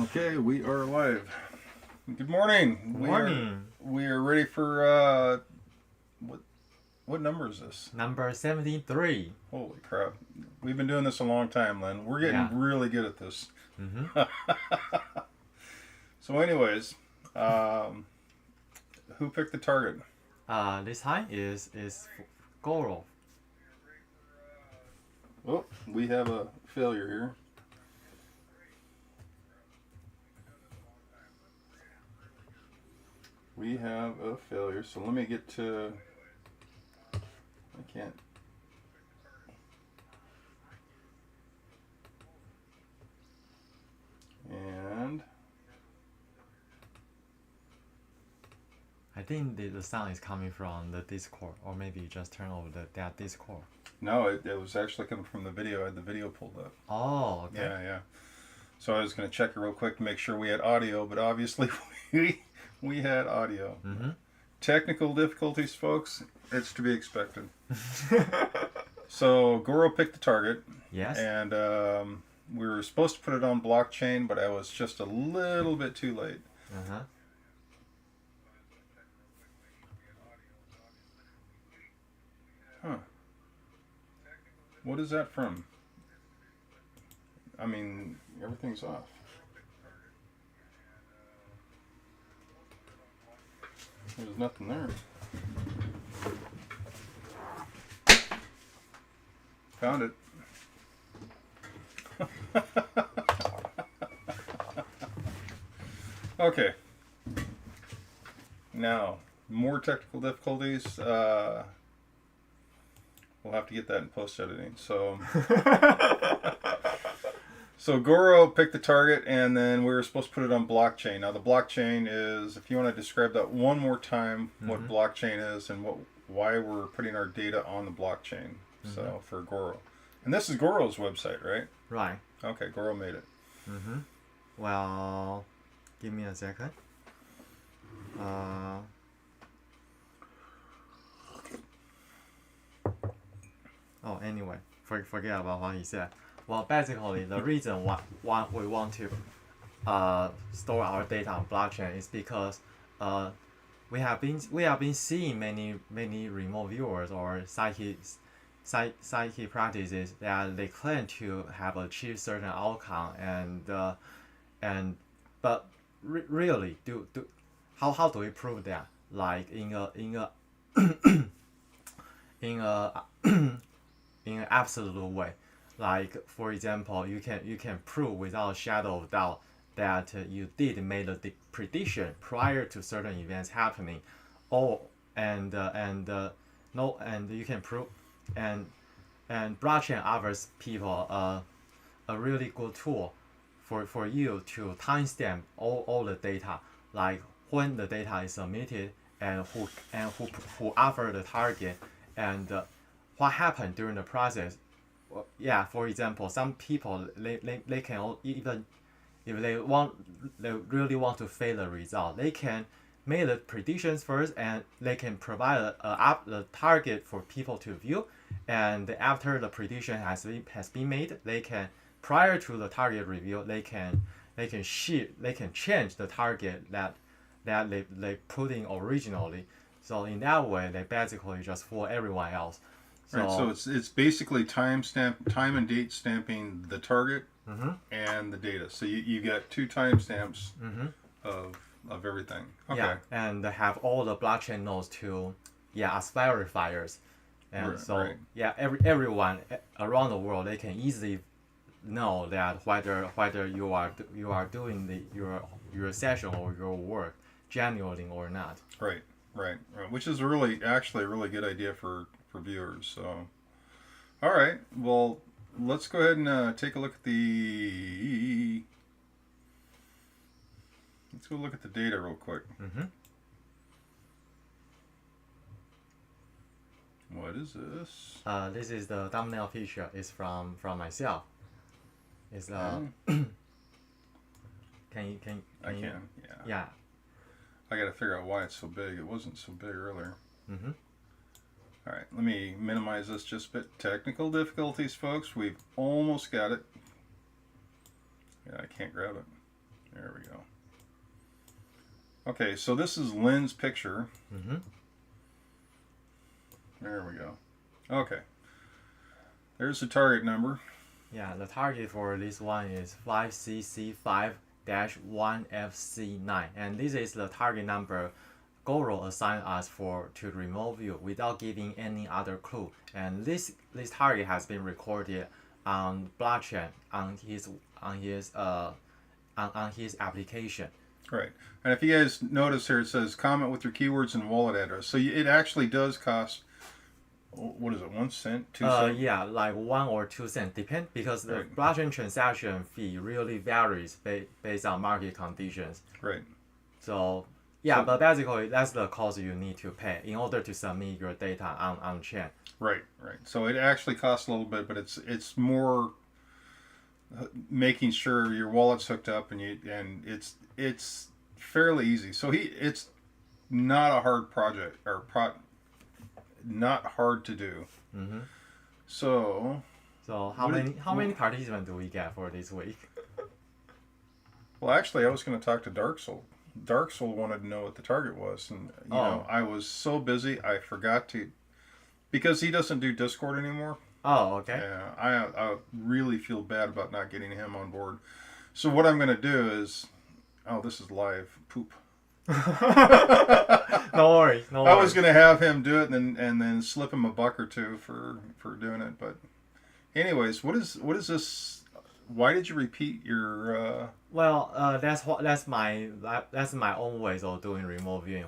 Okay, we are live. Good morning. Morning. We are ready for what number is this? Number 73. Holy crap. We've been doing this a long time, Len. We're getting Yeah. really good at this. Mm-hmm. So anyways, who picked the target? This time is Goro. Oh, we have a failure here. We have a failure, so let me get to... I can't... And... I think the sound is coming from the Discord, or maybe you just turn over that Discord. No, it was actually coming from the video. I had the video pulled up. Oh, okay. Yeah. So I was going to check it real quick to make sure we had audio, but obviously we had audio. Mm-hmm. Technical difficulties, folks. It's to be expected. So Goro picked the target. Yes. And we were supposed to put it on blockchain, but I was just a little bit too late. Uh-huh. Huh. What is that from? I mean, everything's off. There's nothing there. Found it. Okay. Now, more technical difficulties. We'll have to get that in post editing. So Goro picked the target, and then we were supposed to put it on blockchain. Now the blockchain is, if you want to describe that one more time, what blockchain is and why we're putting our data on the blockchain. So for Goro, and this is Goro's website, right? Right. Okay, Goro made it. Mm-hmm. Well, give me a second. Anyway, forget about what he said. Well, basically, the reason why we want to store our data on blockchain is because we have been seeing many remote viewers or psychic practices that they claim to have achieved certain outcome but really how do we prove that, like in a in a in an absolute way? Like, for example, you can prove without a shadow of doubt that you did make a prediction prior to certain events happening, and you can prove, and blockchain offers people a really good tool for you to timestamp all the data, like when the data is submitted and who offered the target, and what happened during the process. Yeah, for example, some people they can, even if they really want to fail the result, they can make the predictions first, and they can provide the target for people to view, and after the prediction has been made, they can, prior to the target review, they can change the target that they put in originally. So in that way, they basically just fool everyone else. Right, so it's basically time and date stamping the target and the data. So you got two timestamps of everything. Okay. Yeah, and they have all the blockchain nodes to as verifiers, and right. Everyone around the world, they can easily know that whether you are doing your session or your work genuinely or not. Right. Which is actually a really good idea for viewers. So, all right. Well, let's go ahead and take a look at the. Let's go look at the data real quick. What is this? This is the thumbnail picture. It's from myself. It's can you I can. Yeah. I got to figure out why it's so big. It wasn't so big earlier. All right, let me minimize this just a bit. Technical difficulties, folks. We've almost got it. Yeah, I can't grab it. There we go. Okay, so this is Lynn's picture. Mm-hmm. There we go. Okay. There's the target number. Yeah, the target for this one is 5CC5-1FC9, and this is the target number Goro assigned us to remove you without giving any other clue. And this target has been recorded on blockchain on his application. Right. And if you guys notice here, it says comment with your keywords and wallet address. So it actually does cost, what is it, 1 cent, 2 cents? Yeah, like 1 or 2 cents, depend, because the blockchain transaction fee really varies based on market conditions. Right. So yeah, but basically that's the cost you need to pay in order to submit your data on chain. Right. So it actually costs a little bit, but it's more making sure your wallet's hooked up and it's fairly easy. So it's not a hard project or not hard to do. Mm-hmm. So how many participants do we get for this week? Well, actually, I was going to talk to Dark Soul. Dark Soul wanted to know what the target was, and you know, I was so busy I forgot to, because he doesn't do Discord anymore. Oh, okay. Yeah, I really feel bad about not getting him on board. So what I'm going to do is, this is live poop. No worries. I was going to have him do it and then slip him a buck or two for doing it, but anyways, what is this? Why did you repeat your? Well, that's my own ways of doing remote viewing.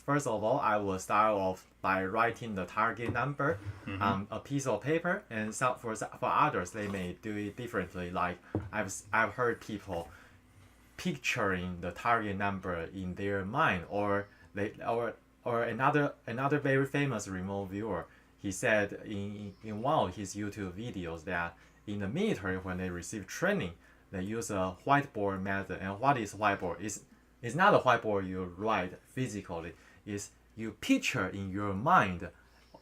First of all, I will start off by writing the target number on a piece of paper, and for others they may do it differently. Like I've heard people picturing the target number in their mind, or another very famous remote viewer. He said in one of his YouTube videos that in the military, when they receive training, they use a whiteboard method. And what is whiteboard? It's not a whiteboard you write physically. It's you picture in your mind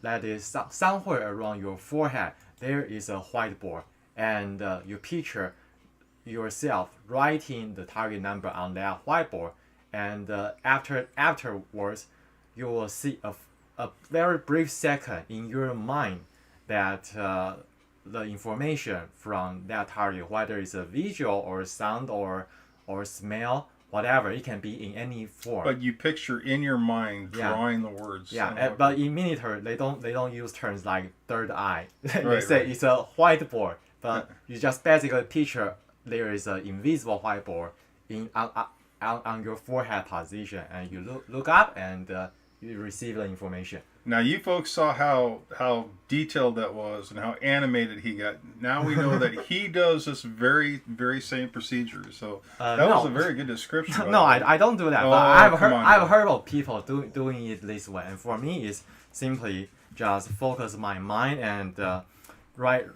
that is somewhere around your forehead there is a whiteboard, and you picture yourself writing the target number on that whiteboard, and afterwards you will see a very brief second in your mind that the information from that target, whether it's a visual or sound or smell, whatever, it can be in any form. But you picture in your mind drawing the words. Yeah, but in military they don't use terms like third eye. They Right, say right. It's a whiteboard, but you just basically picture there is an invisible whiteboard on your forehead position, and you look up and you receive the information. Now you folks saw how detailed that was and how animated he got. Now we know that he does this very, very same procedure. So that was a very good description. No, I don't do that. Oh, But I've on. heard of people doing it this way, and for me, it's simply just focus my mind and write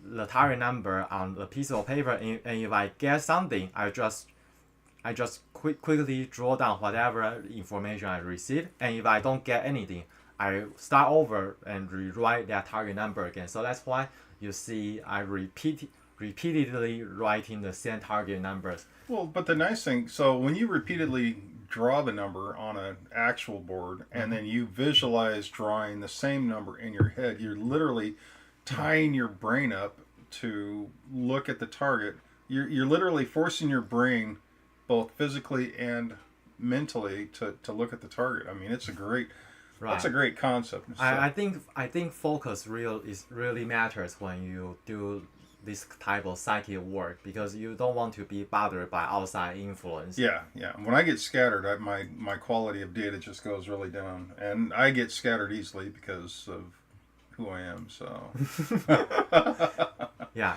the target number on a piece of paper, and if I get something, I just quickly draw down whatever information I receive, and if I don't get anything, I start over and rewrite that target number again. So that's why you see I repeatedly writing the same target numbers. Well, but the nice thing, so when you repeatedly draw the number on an actual board and then you visualize drawing the same number in your head, you're literally tying your brain up to look at the target. You're literally forcing your brain, both physically and mentally, to look at the target. I mean, it's a great. Right. That's a great concept. So, I think focus really matters when you do this type of psychic work, because you don't want to be bothered by outside influence. yeah. When I get scattered, my quality of data just goes really down, and I get scattered easily because of who I am. So. Yeah,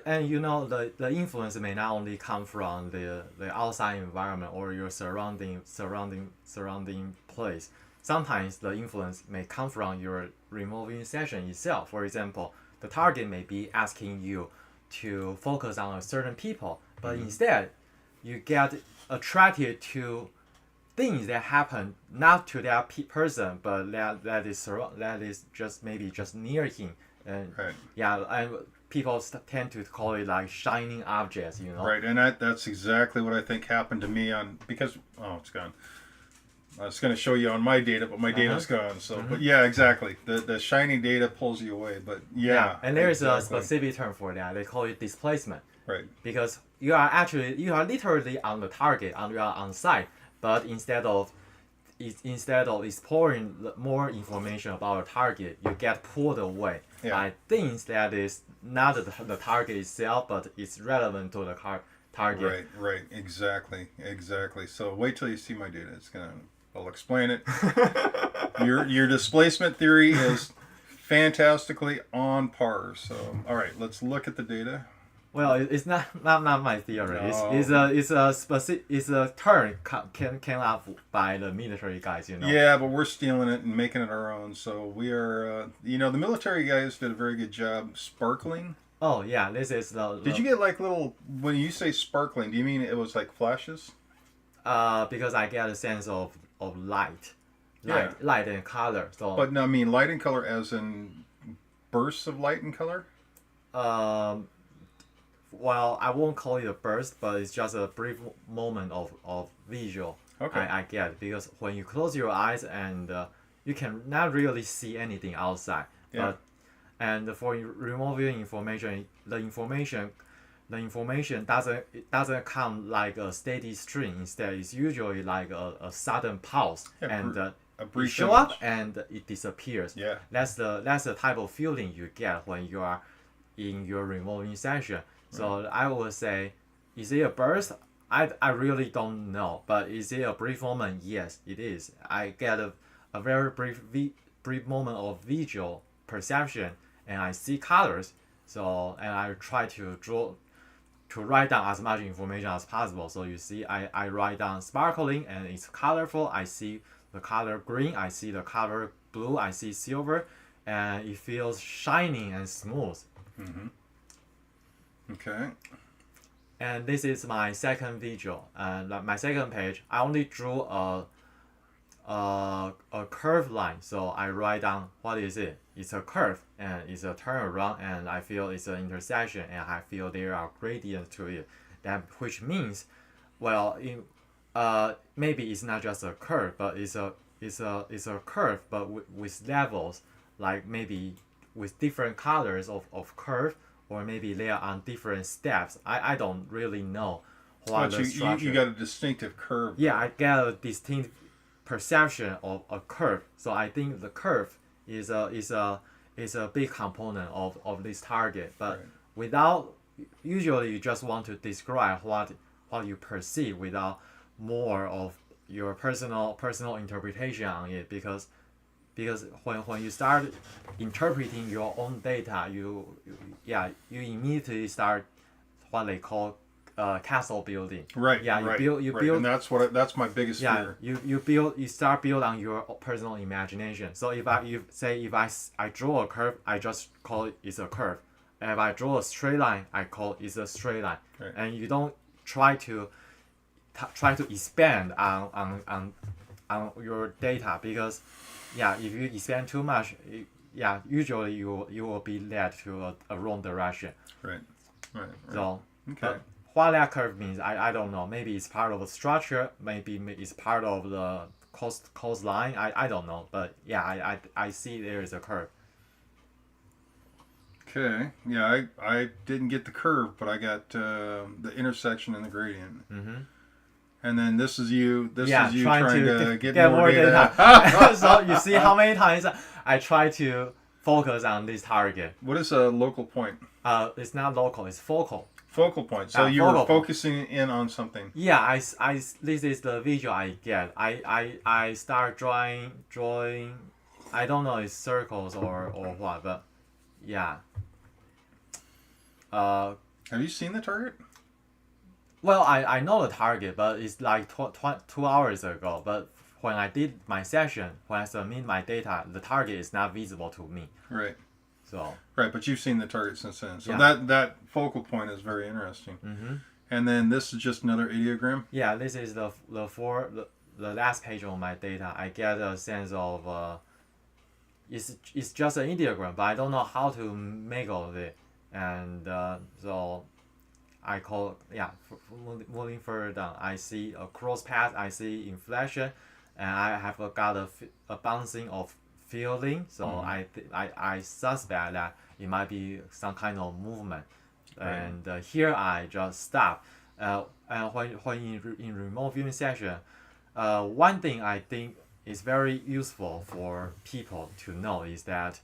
and you know the influence may not only come from the outside environment or your surrounding place. Sometimes the influence may come from your removing session itself. For example, the target may be asking you to focus on a certain people, but instead you get attracted to things that happen not to that person, but that is just maybe just near him. And Right. yeah, and people tend to call it like shining objects, you know. Right, and that's exactly what I think happened to me because it's gone. I was going to show you on my data, but my data's gone. So, but yeah, exactly. The shining data pulls you away. But yeah, and there is exactly. a specific term for that. They call it displacement. Right. Because you are literally on the target, you are on site, but instead of exploring more information about the target, you get pulled away by things that is not the target itself, but it's relevant to the target. Right, exactly. So wait till you see my data. I'll explain it. Your displacement theory is fantastically on par. So all right, let's look at the data. Well, it's not my theory. No. It's a term came up by the military guys, you know. Yeah, but we're stealing it and making it our own. So we are, the military guys did a very good job sparkling. Oh yeah, this is the. Did you get like little, when you say sparkling, do you mean it was like flashes? Because I get a sense of light and color. So. But no, I mean light and color as in bursts of light and color. Well, I won't call it a burst, but it's just a brief moment of visual. Okay. I get, because when you close your eyes and you can not really see anything outside. Yeah. And for remote viewing information, the information doesn't come like a steady stream. Instead, it's usually like a sudden pulse, and a brief it show up and it disappears. Yeah. That's the type of feeling you get when you are in your remote viewing session. So I would say, is it a burst? I really don't know. But is it a brief moment? Yes, it is. I get a very brief moment of visual perception, and I see colors. So, and I try to write down as much information as possible. So you see, I write down sparkling and it's colorful. I see the color green. I see the color blue. I see silver, and it feels shiny and smooth. Mm-hmm. Okay. And this is my second visual. And my second page, I only drew a curved line. So I write down, what is it? It's a curve and it's a turnaround, and I feel it's an intersection, and I feel there are gradients to it. Which means, well, maybe it's not just a curve, but it's a curve, but with levels, like maybe with different colors of curve. Or maybe they are on different steps. I don't really know what the structure. You got a distinctive curve. Yeah, I get a distinct perception of a curve. So I think the curve is a big component of this target. But without, usually you just want to describe what you perceive without more of your personal interpretation on it, because when you start interpreting your own data, you immediately start what they call castle building. Right. Yeah. You build. And that's my biggest fear. You start build on your personal imagination. So if I draw a curve, I just call it's a curve. And if I draw a straight line, I call it's a straight line. Right. And you don't try to expand on your data, because if you expand too much, usually you will be led to a wrong direction. Right. So, okay. What that curve means, I don't know. Maybe it's part of the structure. Maybe it's part of the coastline. I don't know. But I see there is a curve. Okay. Yeah, I didn't get the curve, but I got the intersection and the gradient. Mm-hmm. And then this is you trying to get more data. So you see how many times I try to focus on this target. What is a local point? It's not local, it's focal. Focal point. So you were focusing in on something. Yeah, this is the visual I get. I start drawing. I don't know, it's circles or what, but yeah. Have you seen the target? Well, I know the target, but it's like 2 hours ago. But when I did my session, when I submit my data, the target is not visible to me. Right. So. Right, but you've seen the target since then. So that focal point is very interesting. Mm-hmm. And then this is just another ideogram? Yeah, this is the last page of my data. I get a sense of it's just an ideogram, but I don't know how to make all of it. and so I call moving further down. I see a cross path. I see inflection, and I have got a bouncing of feeling. So I suspect that it might be some kind of movement, and here I just stop. And when in remote viewing session, one thing I think is very useful for people to know is that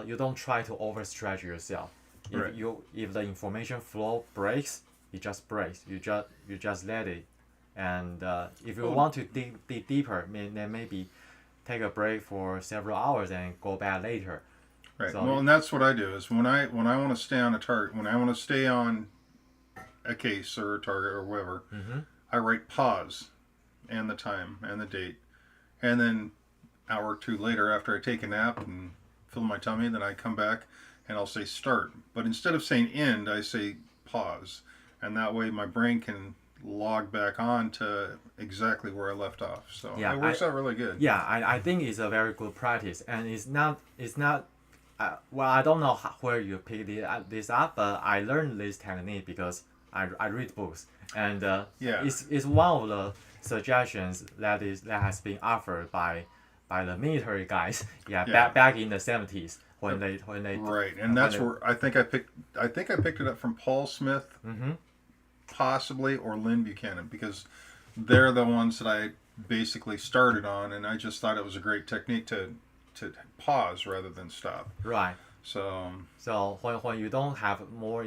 you don't try to overstretch yourself. Right. If the information flow breaks, it just breaks. You just let it. And if you want to dig deeper, then maybe take a break for several hours and go back later. Right. So Well, and that's what I do is when I want to stay on a target, when I want to stay on a case or a target or whatever, I write pause and the time and the date, and then hour or two later after I take a nap and fill my tummy, then I come back and I'll say start. But instead of saying end, I say pause, and that way my brain can log back on to exactly where I left off. So Yeah, it works out really good. yeah, I think it's a very good practice, and it's not. Well, I don't know where you picked this up, but I learned this technique because I read books, and Yeah. it's one of the suggestions that has been offered by the military guys. Yeah, Yeah. back in the 70s when they Right, and that's where I think I picked it up from Paul Smith, possibly, or Lynn Buchanan, because they're the ones that I basically started on, and I just thought it was a great technique to pause rather than stop. Right. So So when you don't have more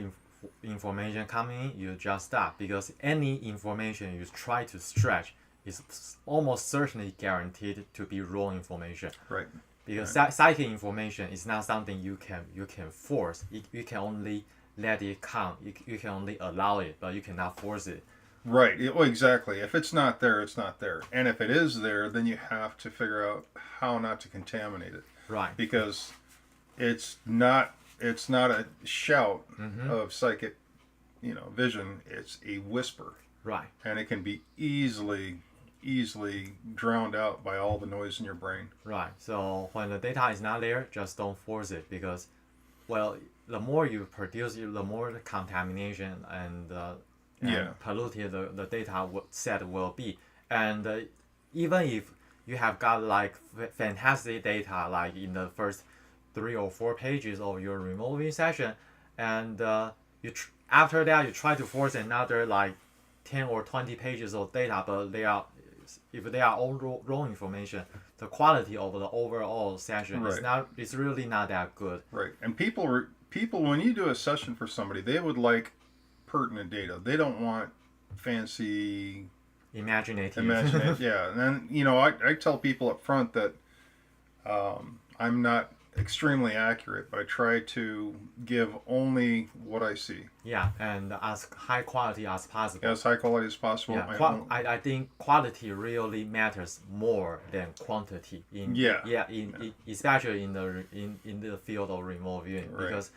information coming in, you just stop, because any information you try to stretch is almost certainly guaranteed to be wrong information. right, Because psychic information is not something you can force. You can only let it come. You can only allow it, but you cannot force it. right. Well, exactly. If it's not there, it's not there, and if it is there, then you have to figure out how not to contaminate it, Right. because it's not a shout of psychic, vision. It's a whisper, Right. and it can be easily drowned out by all the noise in your brain. Right. So when the data is not there, just don't force it, because, well, the more you produce, the more the contamination and polluted the data set will be. And even if you have got like fantastic data, like in the first 3 or 4 pages of your remote viewing session, and after that you try to force another like 10 or 20 pages of data, but if they are all wrong information, the quality of the overall session is really not that good. Right, and people when you do a session for somebody, they would like pertinent data. They don't want fancy Imaginative. Yeah, and then I tell people up front that I'm not extremely accurate, but I try to give only what I see. Yeah, and as high quality as possible. As high quality as possible. Yeah, I think quality really matters more than quantity especially in the field of remote viewing, because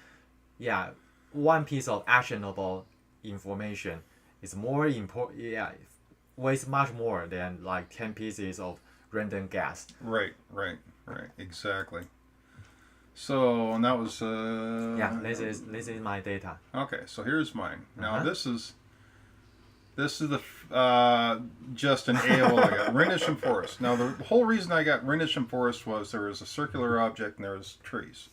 one piece of actionable information is more important. Yeah, weighs much more than like 10 pieces of random guess. Right, exactly. So, and that was this is my data. Okay, so here's mine. Now this is the just an AOL I got. Rindisham Forest. Now the whole reason I got Rindisham Forest was there was a circular object and there was trees.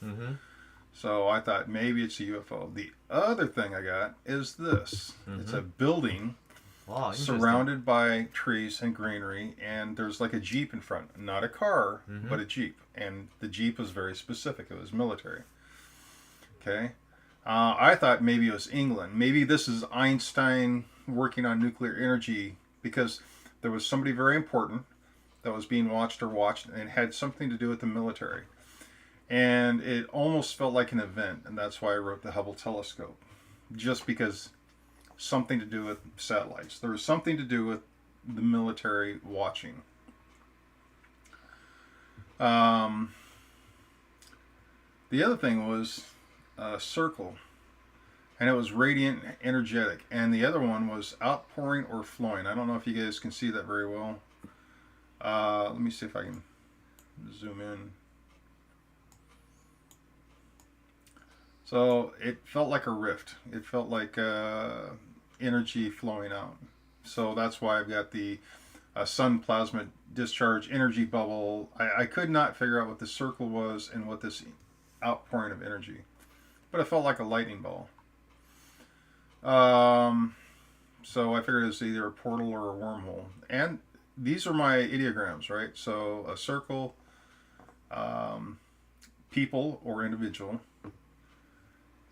So I thought maybe it's a UFO. The other thing I got is this. It's a building surrounded by trees and greenery, and there's like a Jeep in front. Not a car, but a Jeep. And the Jeep was very specific. It was military. Okay. I thought maybe it was England. Maybe this is Einstein working on nuclear energy, because there was somebody very important that was being watched, and it had something to do with the military. And it almost felt like an event, and that's why I wrote the Hubble telescope. Just because something to do with satellites. There was something to do with the military watching. The other thing was a circle, and it was radiant, energetic, and the other one was outpouring or flowing. I don't know if you guys can see that very well. Let me see if I can zoom in. So it felt like a rift. It felt like energy flowing out. So that's why I've got the sun plasma discharge energy bubble. I could not figure out what the circle was and what this outpouring of energy, but it felt like a lightning ball. So I figured it was either a portal or a wormhole. And these are my ideograms, right? So a circle, people or individual,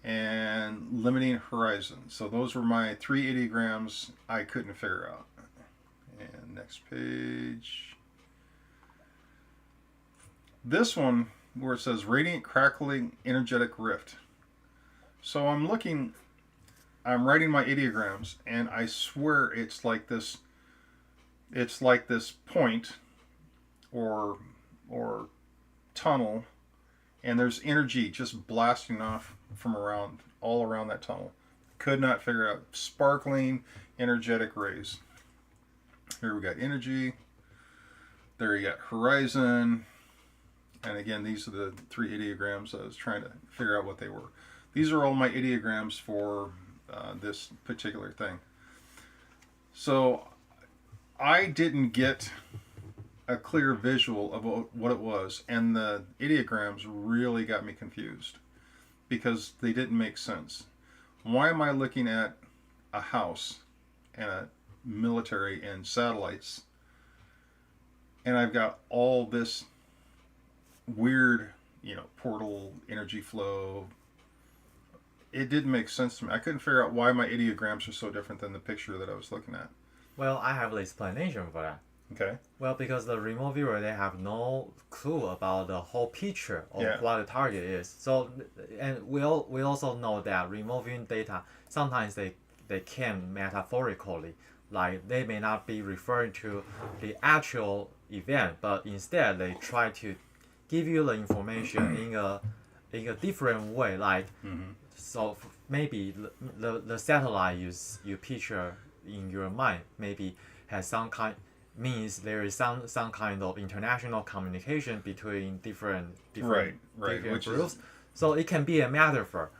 and limiting horizon. So those were my 3 ideograms I couldn't figure out. And next page. This one where it says radiant crackling energetic rift. So I'm writing my ideograms, and I swear it's like this point or tunnel, and there's energy just blasting off from all around that tunnel. Could not figure out. Sparkling energetic rays. Here we got energy. There you got horizon. And again, these are the 3 ideograms. I was trying to figure out what they were. These are all my ideograms for this particular thing. So I didn't get a clear visual of what it was, and the ideograms really got me confused because they didn't make sense. Why am I looking at a house and a military and satellites, and I've got all this weird, portal energy flow? It didn't make sense to me. I couldn't figure out why my ideograms are so different than the picture that I was looking at. Well, I have the explanation for that. Okay. Well, because the remote viewer, they have no clue about the whole picture of what the target is. So, and we also know that remote viewing data, sometimes they can metaphorically, like they may not be referring to the actual event, but instead they try to give you the information in a different way. Like, so maybe the satellite you picture in your mind maybe has some kind, means there is some kind of international communication between different right, different groups. So it can be a metaphor,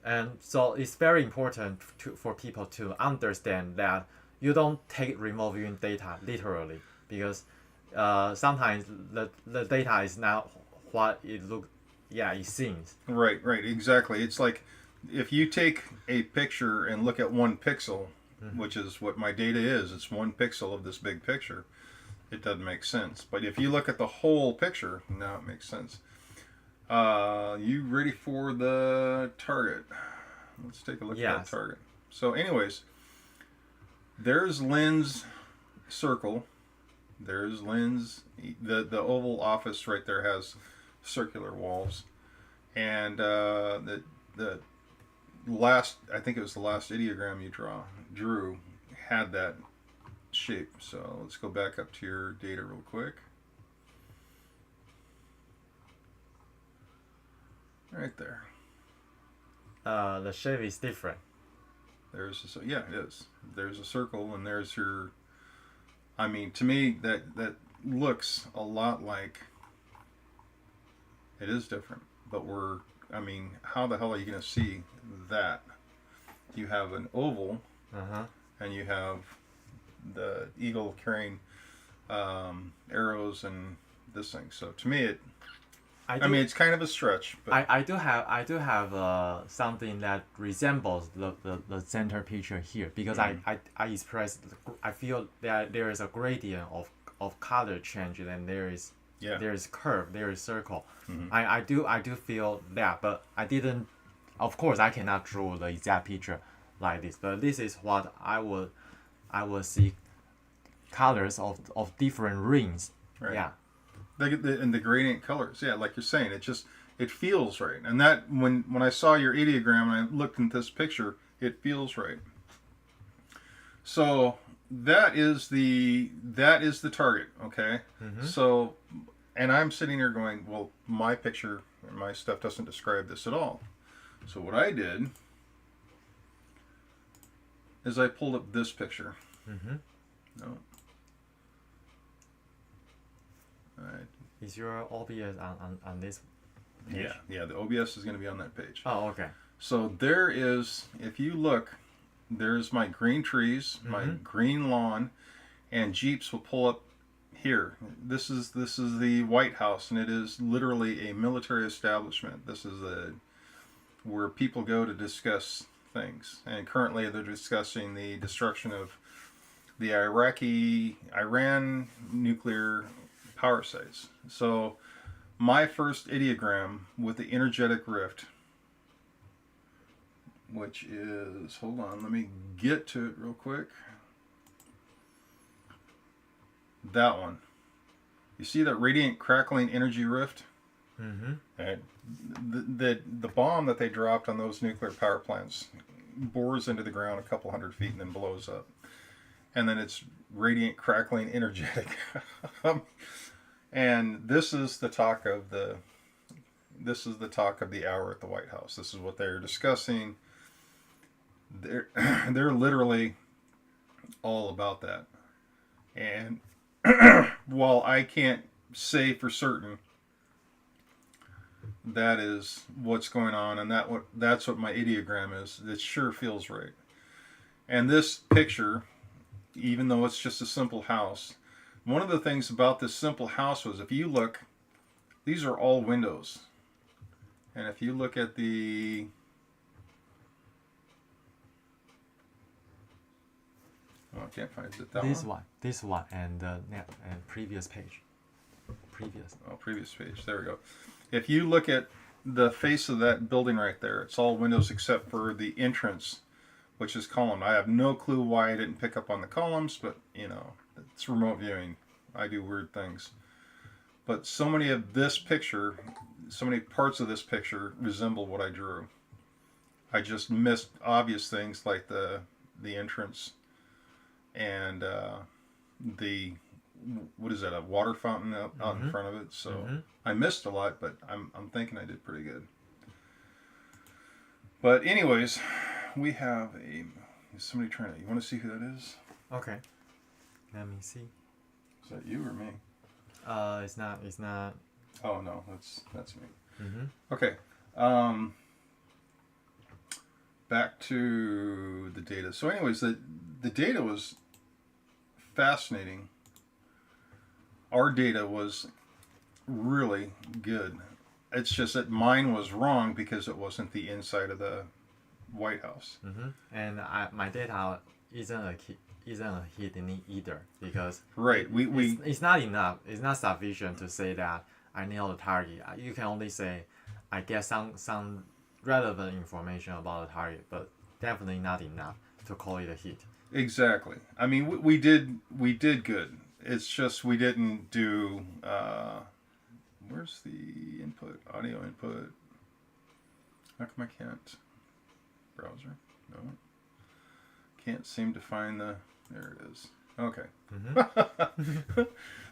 and so it's very important for people to understand that you don't take remote viewing data literally, because sometimes the data is not what it seems. Right, exactly. It's like if you take a picture and look at 1 pixel, which is what my data is, it's 1 pixel of this big picture, it doesn't make sense. But if you look at the whole picture, now it makes sense. You ready for the target? Let's take a look at that target. So anyways, there's lens circle. There's lens. The Oval Office right there has circular walls. And the last, I think it was the last ideogram you drew had that shape. So let's go back up to your data real quick. Right there. The shape is different. There's it is. There's a circle, and there's your. I mean, to me, that looks a lot like. It is different, but how the hell are you going to see that? You have an oval, and you have the eagle carrying arrows and this thing. So to me, it's kind of a stretch. But I do have something that resembles the center picture here, because I feel that there is a gradient of color change, and there is curve, there is circle. I do feel that, but I didn't. Of course, I cannot draw the exact picture like this, but this is what I will see colors of different rings. Right. Yeah. And the gradient colors, like you're saying, it feels right. And that when I saw your ideogram and I looked at this picture, it feels right. So that is the target, okay? So, and I'm sitting here going, well, my picture and my stuff doesn't describe this at all. So what I did is I pulled up this picture. No. All right. Is your OBS on this page? Yeah. The OBS is going to be on that page. Oh, okay. So there is, if you look, there's my green trees, my green lawn, and Jeeps will pull up here. This is the White House, and it is literally a military establishment. This is where people go to discuss things, and currently they're discussing the destruction of the Iran nuclear power sites. So my first ideogram with the energetic rift, which is, hold on, let me get to it real quick. That one. You see that radiant crackling energy rift? Mm-hmm. And the bomb that they dropped on those nuclear power plants bores into the ground a couple hundred feet and then blows up. And then it's radiant crackling energetic. And this is the talk of the hour at the White House. This is what they're discussing. They're literally all about that. And while I can't say for certain that is what's going on, and that's what my ideogram is, it sure feels right. And this picture, even though it's just a simple house, one of the things about this simple house was, if you look, these are all windows. And if you look at the I can't find it. This one, and previous page. Previous page. There we go. If you look at the face of that building right there, it's all windows except for the entrance, which is column. I have no clue why I didn't pick up on the columns, but it's remote viewing. I do weird things. But so many parts of this picture resemble what I drew. I just missed obvious things like the entrance and what is that, a water fountain out in front of it. So I missed a lot, but I'm thinking I did pretty good. But anyways, we have somebody trying to, you want to see who that is? Okay, let me see. Is that you or me? It's not. Oh no, that's me. Mm-hmm. Okay. Back to the data. So anyways, the data was fascinating. Our data was really good. It's just that mine was wrong because it wasn't the inside of the White House. Mm-hmm. And my data isn't a hit either, because right. It's not enough. It's not sufficient to say that I nailed the target. You can only say I get some relevant information about the target, but definitely not enough to call it a hit. Exactly. I mean, we did good. It's just we didn't do. Where's the input? Audio input. How come I can't? Browser? No. Can't seem to find the. There it is. Okay. Mm-hmm.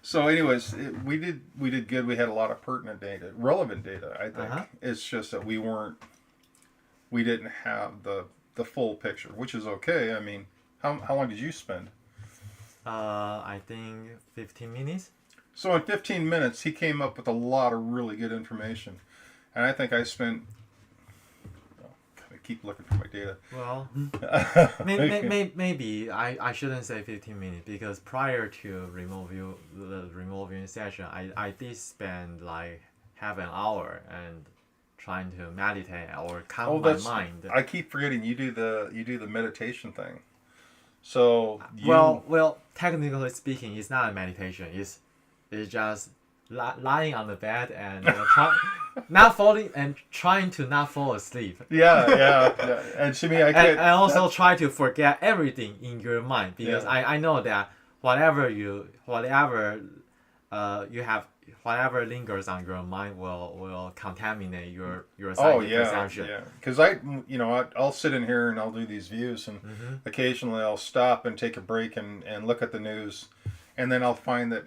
So, anyways, we did good. We had a lot of pertinent data, relevant data. I think it's just that we didn't have the full picture, which is okay. I mean, how long did you spend? I think 15 minutes. So in 15 minutes, he came up with a lot of really good information, and I think I spent. I keep looking for my data. Well, maybe I shouldn't say 15 minutes, because prior to the remote viewing session, I did spend like half an hour and trying to meditate or calm my mind. I keep forgetting you do the meditation thing. So well, technically speaking, it's not a meditation. It's just lying on the bed and not falling and trying to not fall asleep. Yeah. And to me, and also try to forget everything in your mind, because I know that whatever lingers on your mind will contaminate your psychic perception. Yeah. Because I'll sit in here and I'll do these views, and occasionally I'll stop and take a break and look at the news, and then I'll find that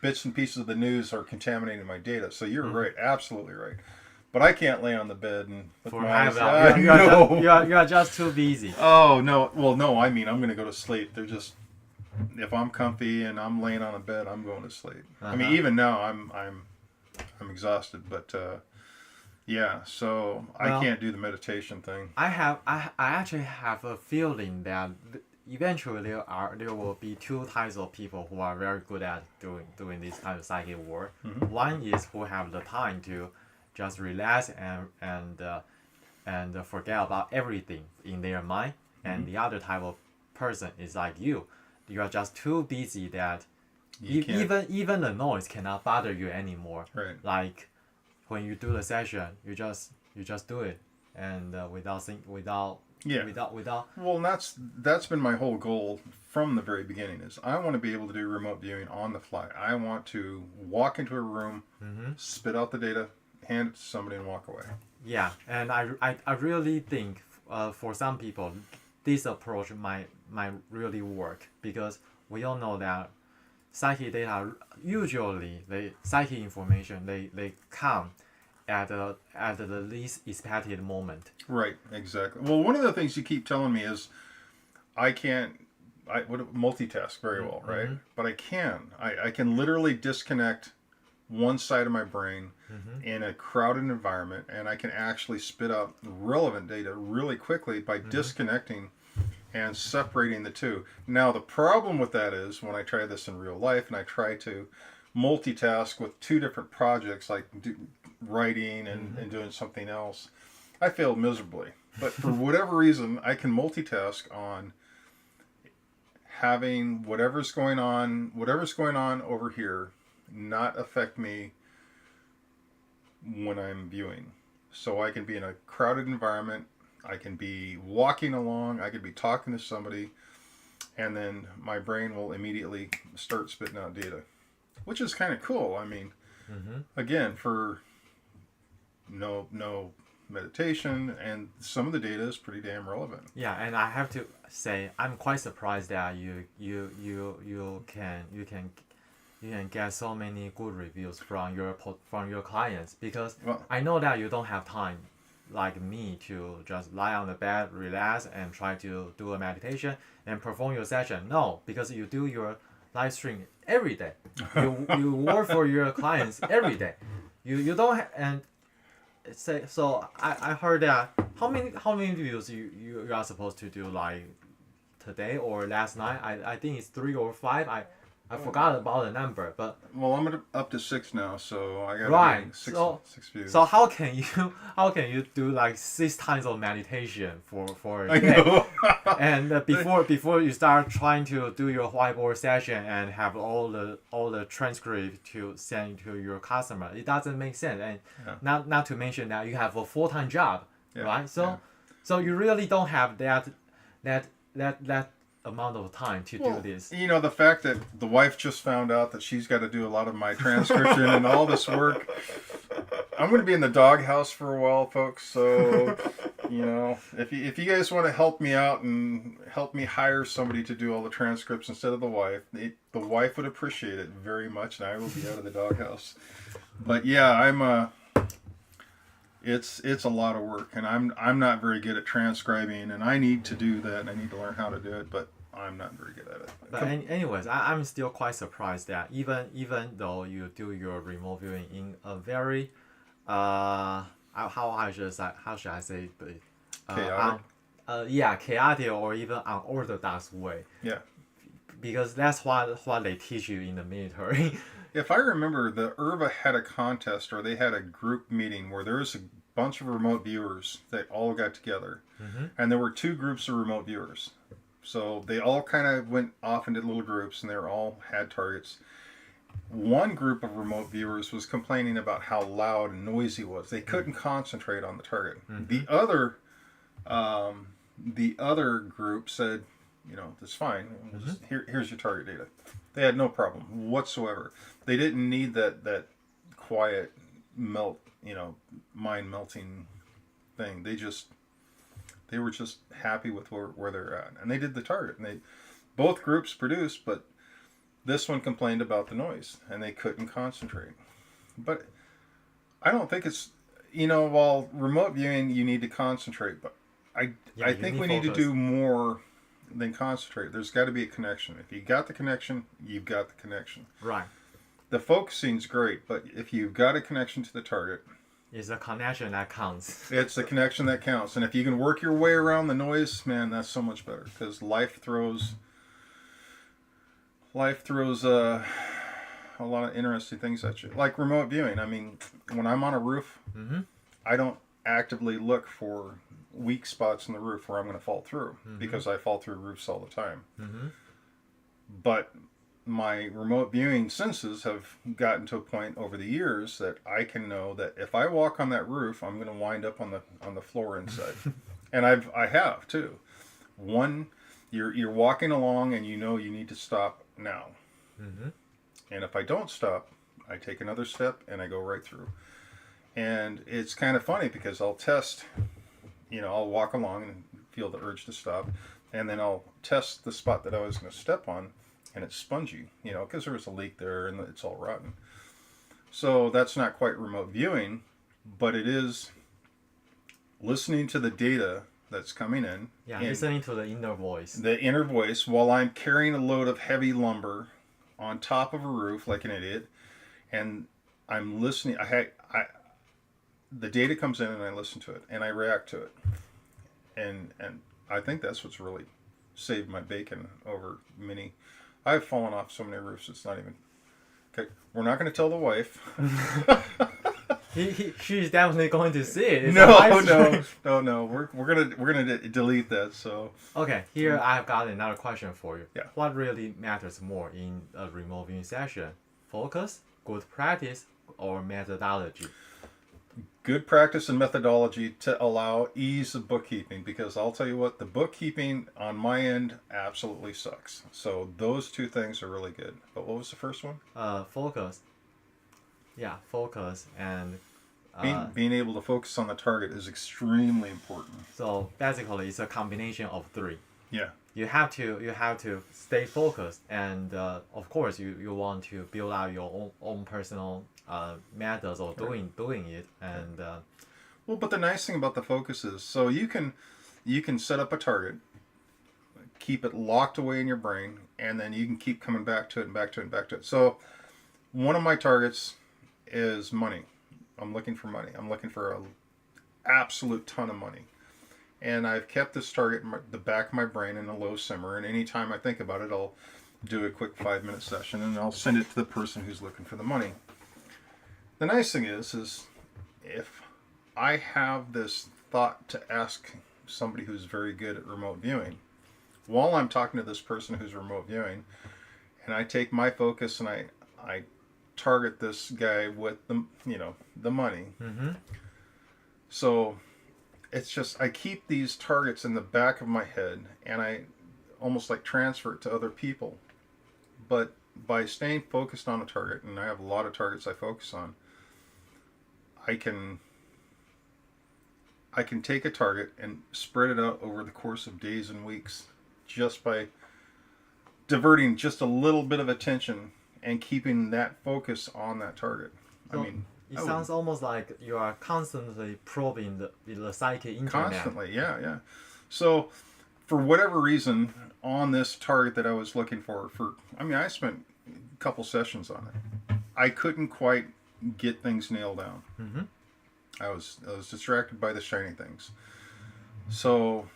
bits and pieces of the news are contaminating my data. So you're right, absolutely right. But I can't lay on the bed and with for my half eyes. hour. You are just too busy. Oh no! Well, no. I mean, I'm going to go to sleep. They're just, if I'm comfy and I'm laying on a bed, I'm going to sleep. I mean, even now I'm exhausted, but Yeah, so I Well, can't do the meditation thing. I actually have a feeling that eventually there will be two types of people who are very good at doing this kind of psychic work. One is who have the time to just relax and forget about everything in their mind, and the other type of person is like you. You are just too busy that You can't. even the noise cannot bother you anymore. Right. Like when you do the session, you just do it, and Yeah. without. Well, and that's been my whole goal from the very beginning. Is I want to be able to do remote viewing on the fly. I want to walk into a room, spit out the data, hand it to somebody, and walk away. Yeah, and I really think for some people this approach might really work, because we all know that psychic data usually psychic information they come at the least expected moment. Right. Exactly. Well, one of the things you keep telling me is I would multitask very well, right? But I can. I can literally disconnect one side of my brain in a crowded environment, and I can actually spit out relevant data really quickly by disconnecting and separating the two. Now, the problem with that is when I try this in real life and I try to multitask with two different projects, like writing and doing something else, I fail miserably. But for whatever reason, I can multitask on having whatever's going on over here not affect me when I'm viewing. So I can be in a crowded environment, I can be walking along, I could be talking to somebody, and then my brain will immediately start spitting out data, which is kind of cool. I mean, again, for no meditation, and some of the data is pretty damn relevant. Yeah, and I have to say I'm quite surprised that you can get so many good reviews from your clients, because Well, I know that you don't have time like me to just lie on the bed, relax, and try to do a meditation and perform your session. No, because you do your live stream every day. You work for your clients every day. You don't and say so. I heard that how many views you are supposed to do, like today or last night. I think it's 3 or 5. I forgot about the number, but well, I'm up to 6 now, so I got right. six views. So how can you do like 6 times of meditation for a I day? know. And before you start trying to do your whiteboard session and have all the transcript to send to your customer, it doesn't make sense. And not to mention that you have a full-time job, right? So you really don't have that amount of time to do this. You know, the fact that the wife just found out that she's got to do a lot of my transcription and all this work. I'm going to be in the doghouse for a while, folks. So, you know, if you guys want to help me out and help me hire somebody to do all the transcripts instead of the wife, the wife would appreciate it very much, and I will be out of the doghouse. But yeah, it's a lot of work, and I'm not very good at transcribing, and I need to do that, and I need to learn how to do it, but I'm not very good at it. But anyways, I'm still quite surprised that even though you do your remote viewing in a very how should I say it? Chaotic. Chaotic or even unorthodox way. Yeah. Because that's what they teach you in the military. If I remember, the IRVA had a contest, or they had a group meeting where there was a bunch of remote viewers that all got together, and there were 2 groups of remote viewers. So they all kind of went off into little groups, and they all had targets. One group of remote viewers was complaining about how loud and noisy it was. They couldn't concentrate on the target. The other group said, you know, that's fine. Here's your target data. They had no problem whatsoever. They didn't need that quiet mind melting thing. They were just happy with where they're at, and they did the target. And both groups produced, but this one complained about the noise, and they couldn't concentrate. But I don't think it's, while remote viewing you need to concentrate, but I think we need to do more than concentrate. There's got to be a connection. If you got the connection, you've got the connection. Right. The focusing's great, but if you've got a connection to the target, It's the connection that counts. It's the connection that counts. And if you can work your way around the noise, man, that's so much better. Because life throws a lot of interesting things at you. Like remote viewing. I mean, when I'm on a roof, I don't actively look for weak spots in the roof where I'm going to fall through, because I fall through roofs all the time. But my remote viewing senses have gotten to a point over the years that I can know that if I walk on that roof, I'm going to wind up on the floor inside. And I have too. You're walking along and you know you need to stop now. And if I don't stop, I take another step and I go right through. And it's kind of funny because I'll test, I'll walk along and feel the urge to stop, and then I'll test the spot that I was going to step on, and it's spongy, because there was a leak there and it's all rotten. So that's not quite remote viewing, but it is listening to the data that's coming in. Yeah, listening to the inner voice. The inner voice while I'm carrying a load of heavy lumber on top of a roof like an idiot, and I'm listening. The data comes in and I listen to it and I react to it, and I think that's what's really saved my bacon over many. I've fallen off so many roofs. It's not even okay. We're not going to tell the wife. She's definitely going to see it. It's No. We're gonna delete that. So okay, here I've got another question for you. Yeah. What really matters more in a remote viewing session? Focus, good practice, or methodology? Good practice and methodology to allow ease of bookkeeping, because I'll tell you what, the bookkeeping on my end absolutely sucks. So those two things are really good. But what was the first one? Focus. Yeah, focus and being able to focus on the target is extremely important. So basically, it's a combination of three. Yeah. You have to stay focused, and of course you want to build out your own personal methods of doing it, and well, but the nice thing about the focus is, so you can set up a target, keep it locked away in your brain, and then you can keep coming back to it and back to it and back to it. So one of my targets is money. I'm looking for money. I'm looking for an absolute ton of money. And I've kept this target in the back of my brain in a low simmer, and anytime I think about it, I'll do a quick 5-minute session and I'll send it to the person who's looking for the money. The nice thing is if I have this thought to ask somebody who's very good at remote viewing, while I'm talking to this person who's remote viewing, and I take my focus and I target this guy with the money. So it's just, I keep these targets in the back of my head and I almost like transfer it to other people. But by staying focused on a target, and I have a lot of targets I focus on, I can take a target and spread it out over the course of days and weeks just by diverting just a little bit of attention and keeping that focus on that target. So it sounds almost like you are constantly probing the psychic internet. Constantly, yeah. So for whatever reason, on this target that I was looking for, I spent a couple sessions on it. I couldn't quite get things nailed down. I was distracted by the shiny things. So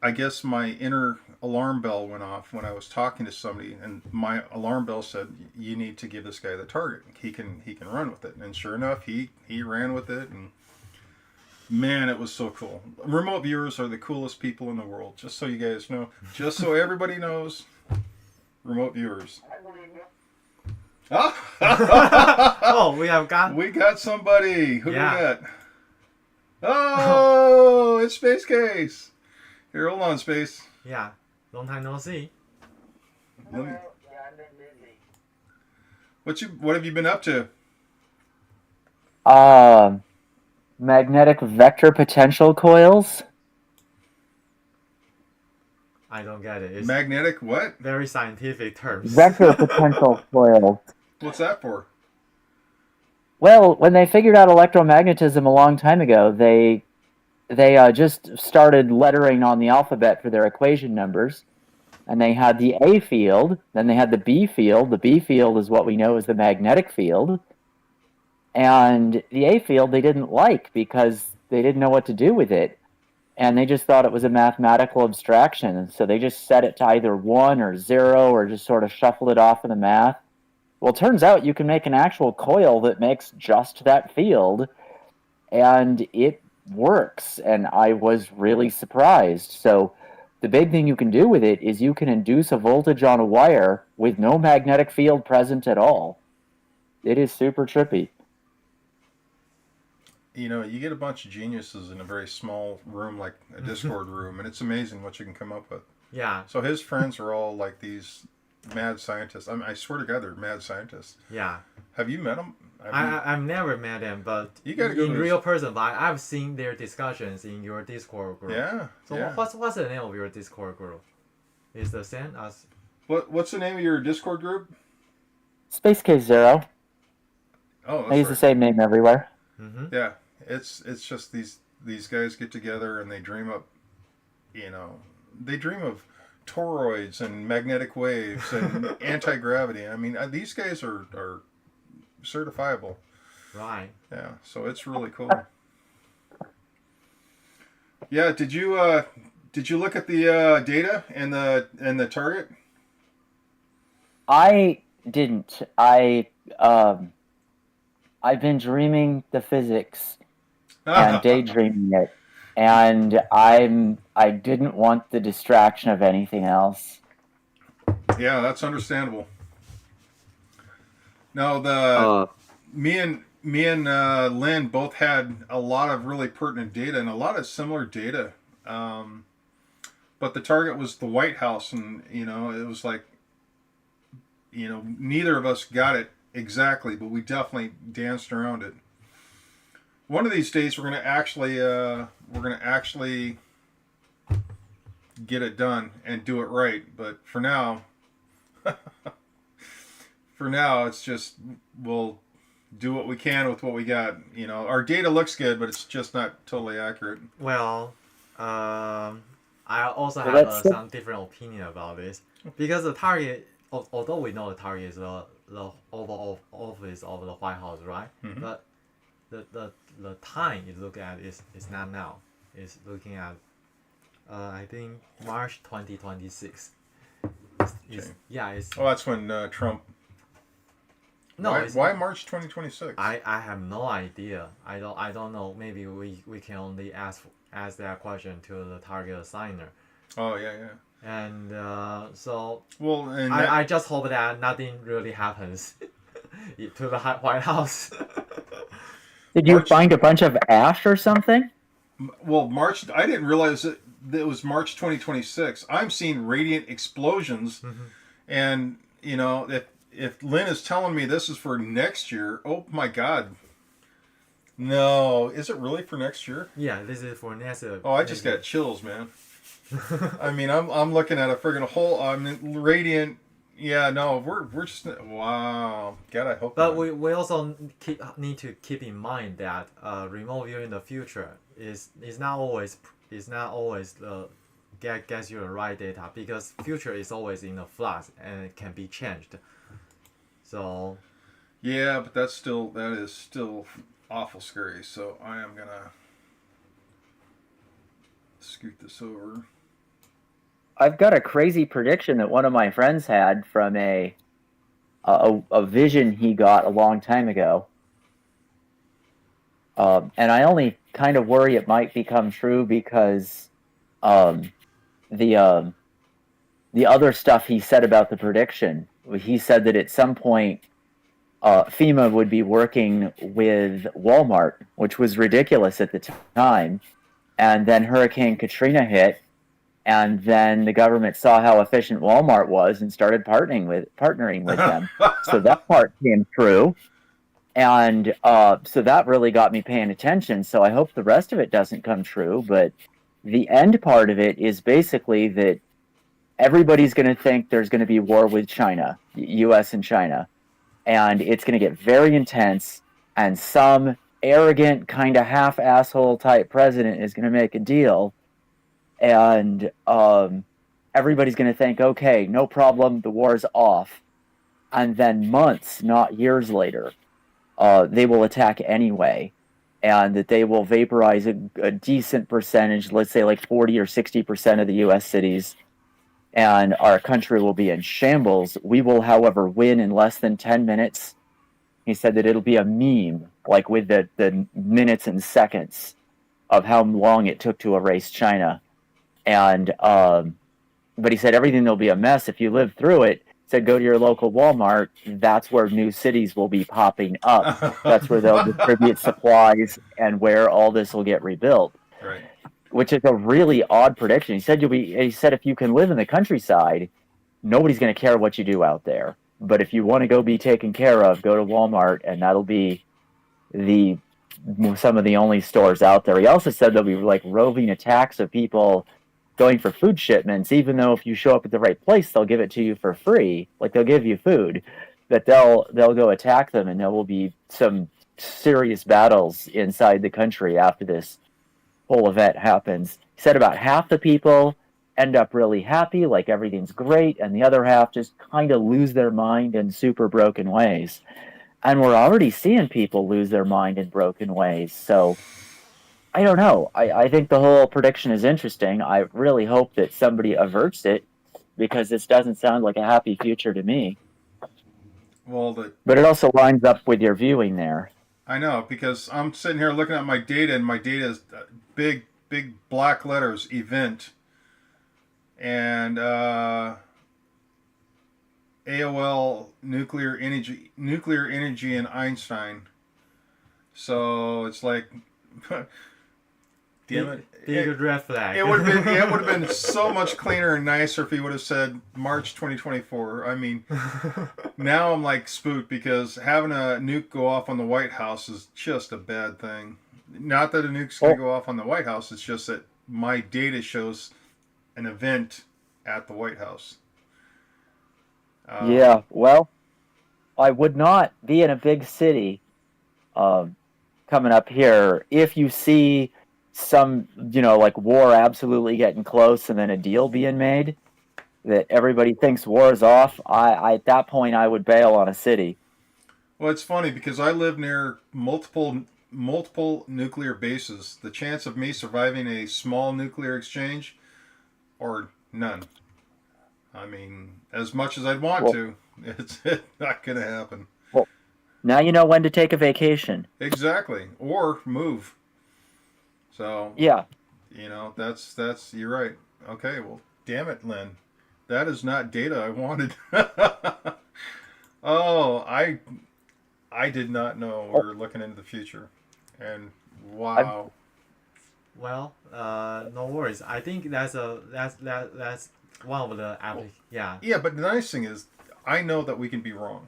I guess my inner alarm bell went off when I was talking to somebody, and my alarm bell said, you need to give this guy the target. He can run with it. And sure enough, he ran with it, and man, it was so cool. Remote viewers are the coolest people in the world, just so you guys know. Just so everybody knows, remote viewers. Oh, we got somebody. Who do we got? Oh, it's Space Case. Here, hold on, Space. Yeah, long time no see. Let me... What have you been up to? Magnetic vector potential coils. I don't get it. It's magnetic what? Very scientific terms. Vector potential coils. What's that for? Well, when they figured out electromagnetism a long time ago, they just started lettering on the alphabet for their equation numbers, and they had the A field, then they had the B field. The B field is what we know as the magnetic field. And the A field they didn't like because they didn't know what to do with it. And they just thought it was a mathematical abstraction. And so they just set it to either 1 or 0 or just sort of shuffled it off in the math. Well, it turns out you can make an actual coil that makes just that field, and it works. And I was really surprised. So the big thing you can do with it is you can induce a voltage on a wire with no magnetic field present at all. It is super trippy. You know, you get a bunch of geniuses in a very small room like a Discord room, and it's amazing what you can come up with. Yeah. So his friends are all like these mad scientists. I mean, I swear to God, they're mad scientists. Yeah. Have you met them? I've never met them, but you gotta go in to real person. But I've seen their discussions in your Discord group. Yeah. So yeah. what's the name of your Discord group? Is the same as? What's the name of your Discord group? Space Case Zero. Oh, I use the same name everywhere. Mm-hmm. Yeah. It's just these guys get together and they dream up, you know, they dream of toroids and magnetic waves and anti-gravity. I mean, these guys are certifiable. Right. Yeah, so it's really cool. Yeah, did you look at the data and the target? I didn't. I've been dreaming the physics and daydreaming it, and I didn't want the distraction of anything else. Yeah, that's understandable. No, me and Lynn both had a lot of really pertinent data and a lot of similar data, but the target was the White House, and you know it was like, you know, neither of us got it exactly, but we definitely danced around it. One of these days, we're gonna actually get it done and do it right. But for now, it's just we'll do what we can with what we got. You know, our data looks good, but it's just not totally accurate. Well, I also have some different opinion about this because the target, although we know the target is the Oval Office of the White House, right? Mm-hmm. But the time you look at is not now. It's looking at I think March 2026. It's Oh, that's when Trump. no. Why March 2026? I have no idea. I don't know. Maybe we can only ask that question to the target assigner. Oh yeah. And so Well, and I just hope that nothing really happens to the White House. Did you find a bunch of ash or something? Well, March. I didn't realize that it was March 2026. I'm seeing radiant explosions, Mm-hmm. and you know if Lynn is telling me this is for next year, oh my God. No, is it really for next year? Yeah, this is for NASA. Oh, I just got chills, man. I mean, I'm looking at a friggin' whole. I mean, radiant. Yeah, no, we're just wow. God, I hope. But not. we also need to keep in mind that remote view in the future is not always gets you the right data, because future is always in a flux and it can be changed. So Yeah, but that is still awful scary. So I am gonna scoot this over. I've got a crazy prediction that one of my friends had from a vision he got a long time ago. And I only kind of worry it might become true because the other stuff he said about the prediction. He said that at some point FEMA would be working with Walmart, which was ridiculous at the time. And then Hurricane Katrina hit, and then the government saw how efficient Walmart was and started partnering with them. So that part came true. And so that really got me paying attention. So I hope the rest of it doesn't come true. But the end part of it is basically that everybody's going to think there's going to be war with China, U.S. and China. And it's going to get very intense. And some arrogant, kind of half-asshole type president is going to make a deal. And everybody's going to think, okay, no problem, the war's off. And then months, not years later, they will attack anyway. And that they will vaporize a decent percentage, let's say like 40 or 60% of the US cities, and our country will be in shambles. We will, however, win in less than 10 minutes. He said that it'll be a meme, like with the minutes and seconds of how long it took to erase China. And but he said everything will be a mess if you live through it. He said go to your local Walmart. That's where new cities will be popping up. That's where they'll distribute supplies and where all this will get rebuilt. Right. Which is a really odd prediction. He said He said if you can live in the countryside, nobody's going to care what you do out there. But if you want to go be taken care of, go to Walmart, and that'll be some of the only stores out there. He also said there'll be like roving attacks of people going for food shipments, even though if you show up at the right place, they'll give it to you for free. Like they'll give you food, but they'll go attack them, and there will be some serious battles inside the country after this whole event happens. He said about half the people end up really happy, like everything's great, and the other half just kind of lose their mind in super broken ways. And we're already seeing people lose their mind in broken ways. So I don't know. I think the whole prediction is interesting. I really hope that somebody averts it, because this doesn't sound like a happy future to me. Well, but it also lines up with your viewing there. I know, because I'm sitting here looking at my data, and my data is big black letters, event. And AOL nuclear energy and Einstein. So it's like, damn it! Big red flag. It would have been so much cleaner and nicer if he would have said March 2024. I mean, now I'm like spooked, because having a nuke go off on the White House is just a bad thing. Not that a nuke's going to go off on the White House. It's just that my data shows an event at the White House. Yeah, well, I would not be in a big city coming up here if you see some, like war absolutely getting close and then a deal being made that everybody thinks war is off. I at that point, I would bail on a city. Well, it's funny because I live near multiple nuclear bases. The chance of me surviving a small nuclear exchange, or none. I mean, as much as I'd want to, it's not going to happen. Well, now you know when to take a vacation. Exactly. Or move. So, yeah. That's you're right. Okay, well, damn it, Lynn. That is not data I wanted. Oh, I did not know we were looking into the future. And wow. Well, no worries. I think that's one of the yeah. Yeah, but the nice thing is, I know that we can be wrong.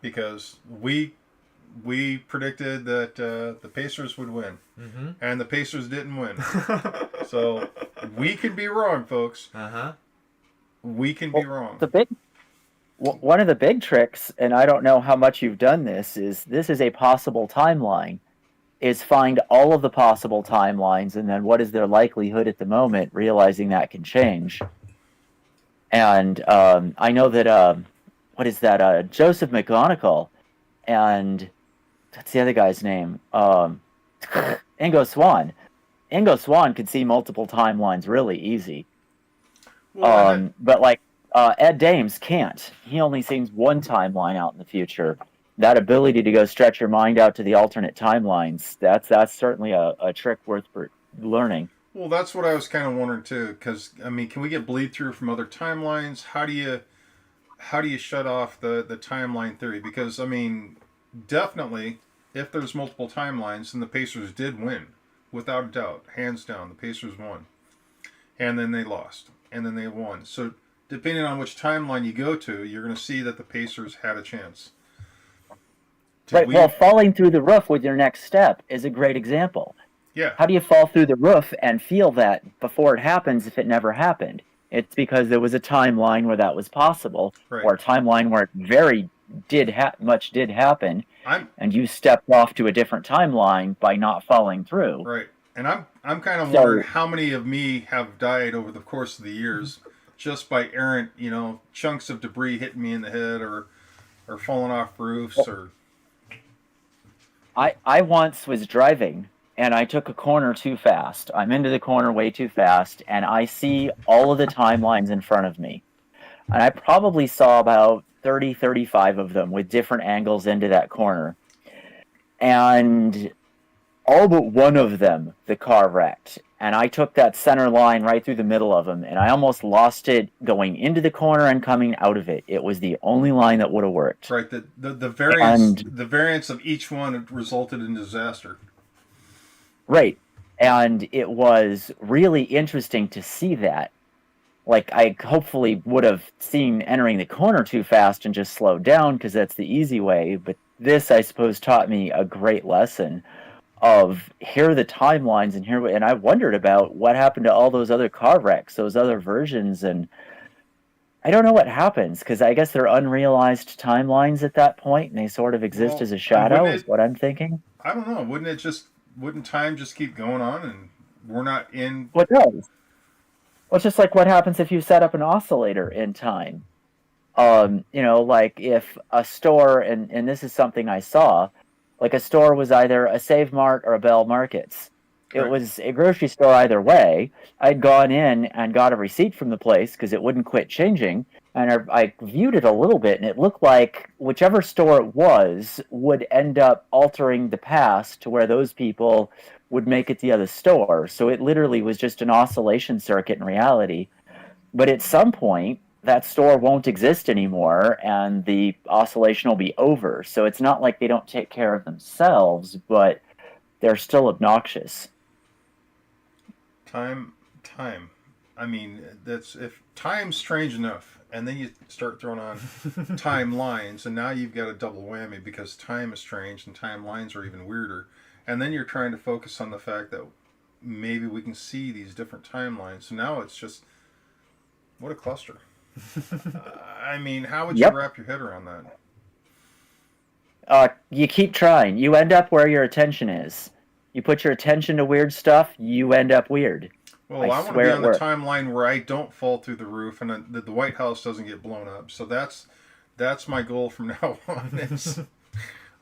Because we predicted that the Pacers would win, and the Pacers didn't win. So we can be wrong, folks. We can be wrong. One of the big tricks, and I don't know how much you've done this is a possible timeline. Is find all of the possible timelines, and then what is their likelihood at the moment, realizing that can change. And I know that, what is that, Joseph McGonigal, and what's the other guy's name? Ingo Swann. Ingo Swann could see multiple timelines really easy. Well, but like Ed Dames can't. He only sees one timeline out in the future. That ability to go stretch your mind out to the alternate timelines, that's certainly a trick worth learning. Well, that's what I was kind of wondering too, because I mean, can we get bleed through from other timelines? How do you shut off the timeline theory? Because I mean, definitely, if there's multiple timelines, then the Pacers did win, without a doubt, hands down. The Pacers won, and then they lost, and then they won. So depending on which timeline you go to, you're going to see that the Pacers had a chance. Right. Well, falling through the roof with your next step is a great example. Yeah. How do you fall through the roof and feel that before it happens if it never happened? It's because there was a timeline where that was possible, right, or a timeline where it much did happen, and you stepped off to a different timeline by not following through. Right. And I'm kind of wondering how many of me have died over the course of the years just by errant, chunks of debris hitting me in the head or falling off roofs or. I once was driving and I took a corner too fast. I'm into the corner way too fast, and I see all of the timelines in front of me. And I probably saw about 30, 35 of them with different angles into that corner. And all but one of them, the car wrecked. And I took that center line right through the middle of them, and I almost lost it going into the corner and coming out of it. It was the only line that would have worked. Right. The variance of each one resulted in disaster. Right. And it was really interesting to see that. Like, I hopefully would have seen entering the corner too fast and just slowed down because that's the easy way. But this, I suppose, taught me a great lesson of here are the timelines and I wondered about what happened to all those other car wrecks, those other versions, and I don't know what happens because I guess they're unrealized timelines at that point and they sort of exist as a shadow, is what I'm thinking. I don't know. Wouldn't time just keep going on and we're not in. What does? Well, it's just like what happens if you set up an oscillator in time. Like if a store, and this is something I saw, like a store was either a Save Mart or a Bell Markets. It was a grocery store either way. I'd gone in and got a receipt from the place because it wouldn't quit changing. And I viewed it a little bit, and it looked like whichever store it was would end up altering the past to where those people would make it the other store. So it literally was just an oscillation circuit in reality. But at some point, that store won't exist anymore, and the oscillation will be over. So it's not like they don't take care of themselves, but they're still obnoxious. Time. I mean, that's if time's strange enough, and then you start throwing on timelines, and now you've got a double whammy because time is strange and timelines are even weirder. And then you're trying to focus on the fact that maybe we can see these different timelines. So now it's just, what a cluster. I mean, how would you wrap your head around that? You keep trying. You end up where your attention is. You put your attention to weird stuff, you end up weird. Well, I want to be on the timeline where I don't fall through the roof and the White House doesn't get blown up. So that's my goal from now on.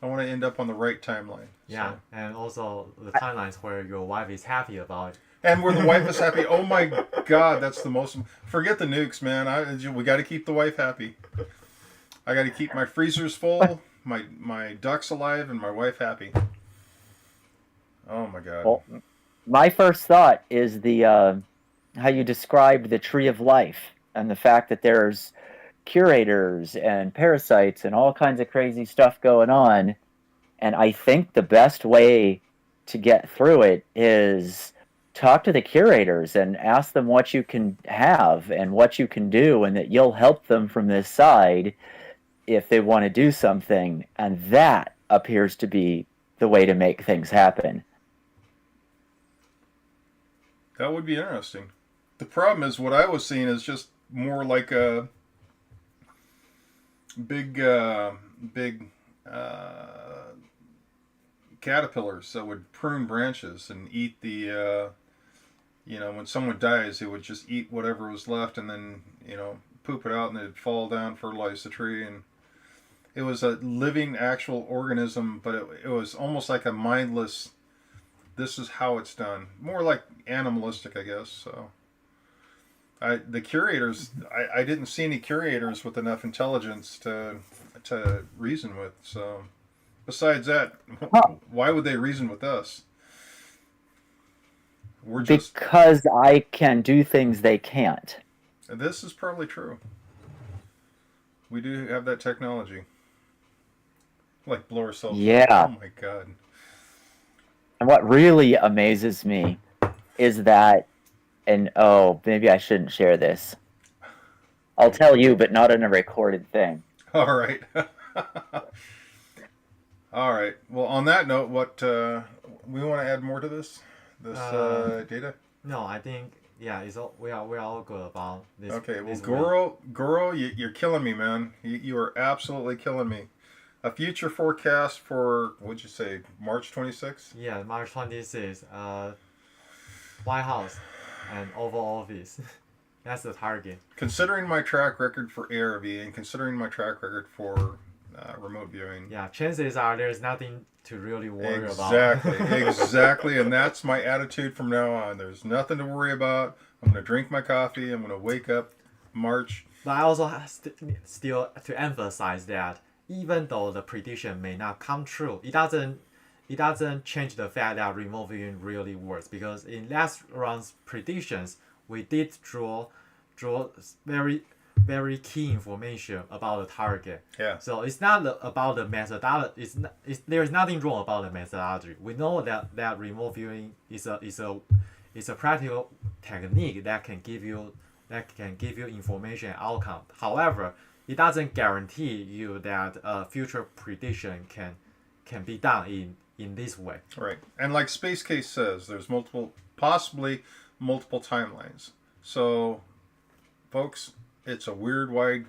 I want to end up on the right timeline. Yeah, so. And also the timelines where your wife is happy about it. And where the wife is happy. Oh my God, that's the most. Forget the nukes, man. We got to keep the wife happy. I got to keep my freezers full, my ducks alive, and my wife happy. Oh my God. Well, my first thought is the how you described the tree of life and the fact that there's curators and parasites and all kinds of crazy stuff going on. And I think the best way to get through it is talk to the curators and ask them what you can have and what you can do, and that you'll help them from this side if they want to do something. And that appears to be the way to make things happen. That would be interesting. The problem is what I was seeing is just more like a big caterpillars that would prune branches and eat the when someone dies, it would just eat whatever was left and then poop it out, and it'd fall down, fertilize the tree, and it was a living actual organism, but it was almost like a mindless, this is how it's done, more like animalistic, I guess. So the curators, I didn't see any curators with enough intelligence to reason with. So besides that, why would they reason with us? Because I can do things they can't. This is probably true. We do have that technology. Like blow ourselves up. Oh my God. And what really amazes me is that, and maybe I shouldn't share this. I'll tell you, but not in a recorded thing. All right. All right. Well, on that note, what we want to add more to this data? No, I think we are all good about this. Okay. Well, Goro, you're killing me, man. You are absolutely killing me. A future forecast for, what'd you say, March 26th? Yeah, March 26th. White House and Oval Office. That's the target. Considering my track record for ARV and considering my track record for remote viewing. Yeah, chances are there's nothing to really worry Exactly, about. exactly, and that's my attitude from now on. There's nothing to worry about. I'm gonna drink my coffee. I'm gonna wake up, march. But I also still to emphasize that even though the prediction may not come true, it doesn't change the fact that remote viewing really works, because in last round's predictions we did draw very very key information about the target. Yeah. So it's not about the methodology. There is nothing wrong about the methodology. We know that remote viewing is a practical technique that can give you information and outcome. However, it doesn't guarantee you that future prediction can be done in this way. Right. And like Space Case says, there's possibly multiple timelines. So, folks, it's a weird, wide,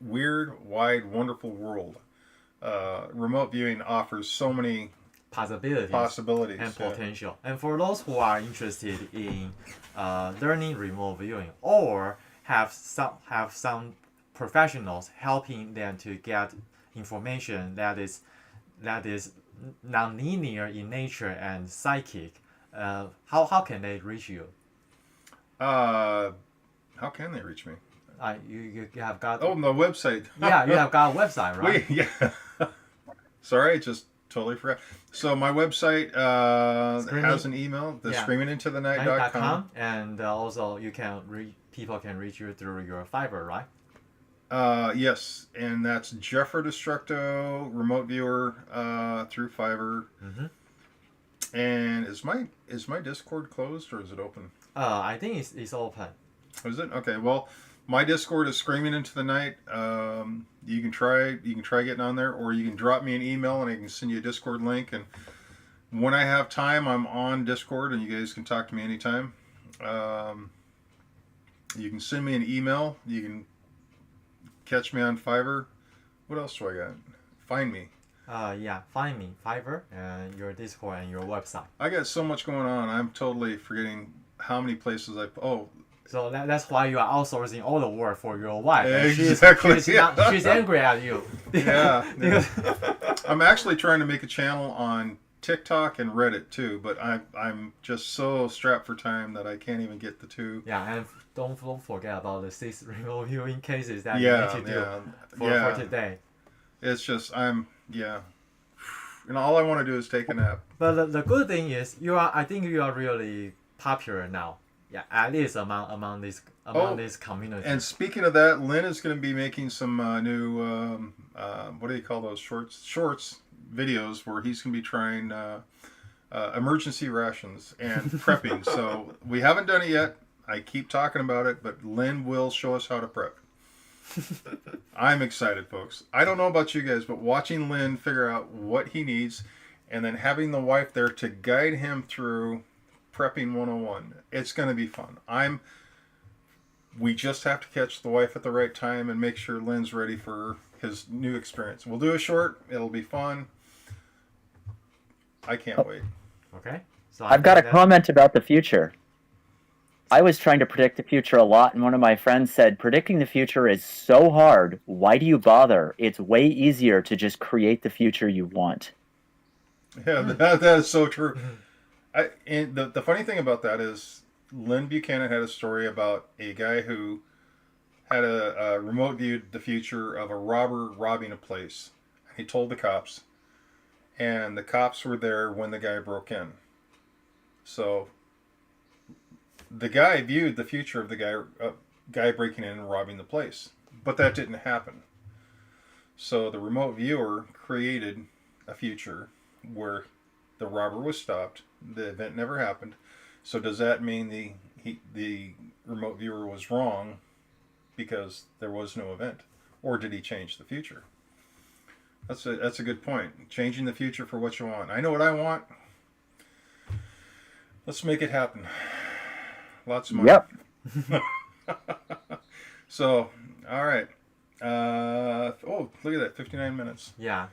wonderful world. Remote viewing offers so many possibilities and potential. And for those who are interested in learning remote viewing or have some professionals helping them to get information that is non-linear in nature and psychic, how can they reach you? How can they reach me? You have got. Oh, the website. Yeah, you have got a website, right? Yeah. Sorry, I just totally forgot. So my website has an email, screamingintothenight.com. And also people can reach you through your Fiverr, right? Yes, and that's Jeffrey Destructo, remote viewer through Fiverr. Mm-hmm. And is my Discord closed or is it open? I think it's open. Is it? Okay. Well, my Discord is Screaming Into the Night. You can try getting on there, or you can drop me an email and I can send you a Discord link. And when I have time, I'm on Discord, and you guys can talk to me anytime. You can send me an email. You can catch me on Fiverr. What else do I got? Find me. Find me, Fiverr, and your Discord and your website. I got so much going on. I'm totally forgetting how many places So that's why you are outsourcing all the work for your wife. Exactly. She's angry at you. Yeah. I'm actually trying to make a channel on TikTok and Reddit too, but I'm just so strapped for time that I can't even get the two. Yeah, and don't forget about the 6 remote viewing cases that you need to do for today. It's just all I want to do is take a nap. But the good thing is I think you are really popular now. Yeah, at least among this community. And speaking of that, Lynn is going to be making some new what do you call those shorts videos where he's going to be trying emergency rations and prepping. So we haven't done it yet. I keep talking about it, but Lynn will show us how to prep. I'm excited, folks. I don't know about you guys, but watching Lynn figure out what he needs and then having the wife there to guide him through prepping 101, it's going to be fun. We just have to catch the wife at the right time and make sure Lynn's ready for his new experience. We'll do a short. It'll be fun. I can't wait. Okay. So I've got a comment about the future. I was trying to predict the future a lot, and one of my friends said, predicting the future is so hard. Why do you bother? It's way easier to just create the future you want. Yeah, that is so true. And the funny thing about that is Lynn Buchanan had a story about a guy who had a remote viewed the future of a robber robbing a place. He told the cops, and the cops were there when the guy broke in. So the guy viewed the future of the guy breaking in and robbing the place, but that didn't happen. So the remote viewer created a future where the robber was stopped. The event never happened. So does that mean the remote viewer was wrong because there was no event, or did he change the future? That's a good point. Changing the future for what you want. I know what I want. Let's make it happen. Lots of money. Yep. So, all right. Look at that, 59 minutes. Yeah.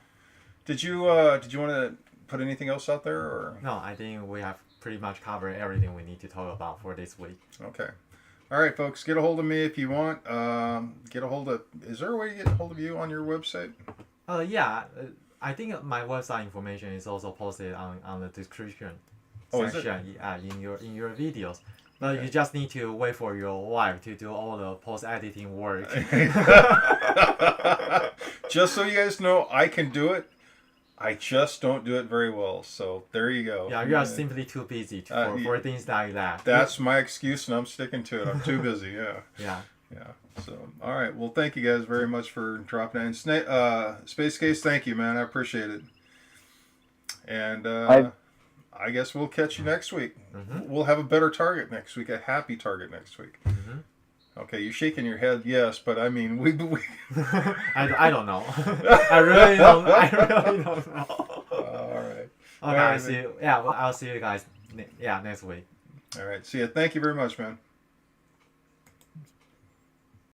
Did you want to put anything else out there, or? No, I think we have pretty much covered everything we need to talk about for this week. Okay. All right, folks, get a hold of me if you want. Get a hold of. Is there a way to get a hold of you on your website? Yeah. I think my website information is also posted on the description Oh, is it? section in your videos. But Okay. you just need to wait for your wife to do all the post editing work. Just so you guys know, I can do it. I just don't do it very well. So there you go. Yeah, you are simply too busy for things like that. That's my excuse, and I'm sticking to it. I'm too busy. Yeah. Yeah. Yeah. So, all right. Well, thank you guys very much for dropping in. Space Case, thank you, man. I appreciate it. And I guess we'll catch you next week. Mm-hmm. We'll have a better target next week, a happy target next week. Mm-hmm. Okay, you're shaking your head, yes, but I mean, we I don't know. I really don't know. All right. Okay, I'll see you. Yeah, I'll see you guys. Next week. All right. See ya. Thank you very much, man.